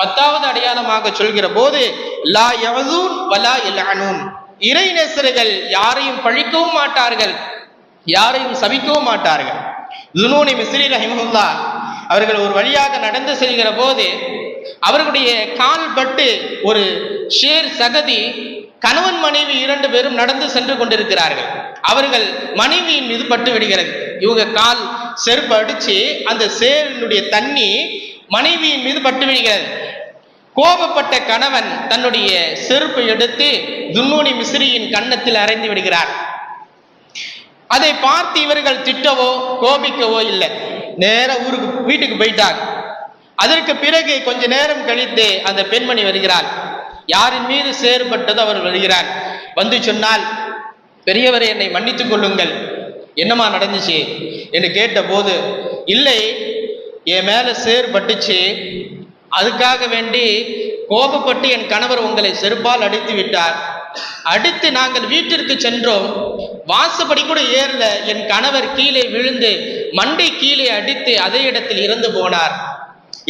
10வது அடையாளமாக சொல்கிற போது லா யவதூன் வலா யல்அனூன், இறை நேசர்கள் யாரையும் பழிக்கவும் மாட்டார்கள், யாரையும் சபிக்கவும் மாட்டார்கள். ஸுனூனி மிஸ்ரி ரஹிமஹுல்லாஹ் அவர்கள் ஒரு வழியாக நடந்து செல்கிற போது அவர்களுடைய கால் பட்டு ஒரு ஷேர் சகதி கணவன் மனைவி 2 பேரும் நடந்து சென்று கொண்டிருக்கிறார்கள். அவர்கள் மனைவியின் மீது பட்டு விடுகிறது. இவங்க கால் செருப்பு அடிச்சு அந்த சேரினுடைய தண்ணி மனைவியின் மீது பட்டு விடுகிறது. கோபப்பட்ட கணவன் தன்னுடைய செருப்பை எடுத்து துன்னூனி மிஸ்ரியின் கன்னத்தில் அறைந்து விடுகிறார். அதை பார்த்து இவர்கள் திட்டவோ கோபிக்கவோ இல்லை, நேர வீட்டுக்கு போயிட்டாங்க. அதற்கு பிறகு கொஞ்ச நேரம் கழித்து அந்த பெண்மணி வருகிறாள். யாரின் மீது சேறுபட்டதோ அவர் வருகிறார். வந்து சொன்னால், பெரியவரை என்னை மன்னித்துக் கொள்ளுங்கள், என்னமா நடந்துச்சு என்று கேட்ட போது, இல்லை என் மேல சேறு பட்டுச்சு, அதுக்காக வேண்டி கோபப்பட்டு என் கணவர் உங்களை செருப்பால் அடித்து விட்டார். அடுத்து நாங்கள் வீட்டிற்கு சென்றோம், வாசப்படி கூட ஏறல, என் கணவர் கீழே விழுந்து மண்டை கீழே அடித்து அதே இடத்தில் இறந்து போனார்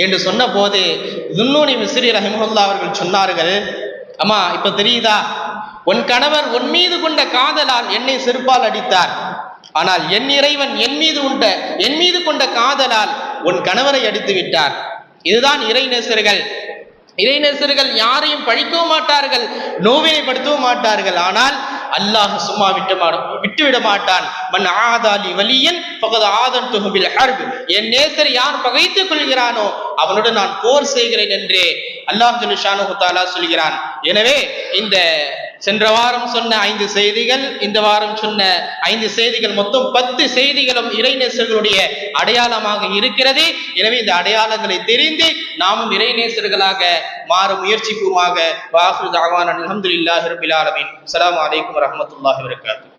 என்று சொன்ன போது ஸுன்னூனி மிஸ்ரி ரஹிமஹுல்லாஹ் அவர்கள் சொன்னார்கள், அம்மா இப்ப தெரியுதா, உன் கணவர் உன் மீது கொண்ட காதலால் என்னை செருப்பால் அடித்தார், ஆனால் என் இறைவன் என் மீது கொண்ட காதலால் உன் கணவரை அடித்து விட்டார். இதுதான் இறைநேசர்கள். இறைநேசர்கள் யாரையும் பழிக்கவும் மாட்டார்கள், நோவினைப்படுத்தவும் மாட்டார்கள். ஆனால் அல்லாஹ் சும்மா விட்டுவிட மாட்டான். மன் ஆதாலி வலியன் ஃபகத் ஆதன்துஹு பில் ஹர்ப், என் நேசர் யார் பகைத்துக் கொள்கிறானோ அவனுடன் நான் போர் செய்கிறேன் என்று அல்லாஹ் ஜல்ல ஷானஹு தஆலா சொல்கிறான். எனவே இந்த சென்ற வாரம் சொன்ன 5 செய்திகள், இந்த வாரம் சொன்ன 5 செய்திகள், மொத்தம் 10 செய்திகளும் இறைநேசர்களுடைய அடையாளமாக இருக்கிறது. எனவே இந்த அடையாளங்களை தெரிந்து நாமும் இறைநேசர்களாக மாற முயற்சிக்குமாக. வாஹிரு தஅவானா அல்ஹம்துலில்லாஹி ரப்பில் ஆலமீன். அஸ்ஸலாமு அலைக்கும் வரஹ்மத்துல்லாஹி வபரகாத்துஹு.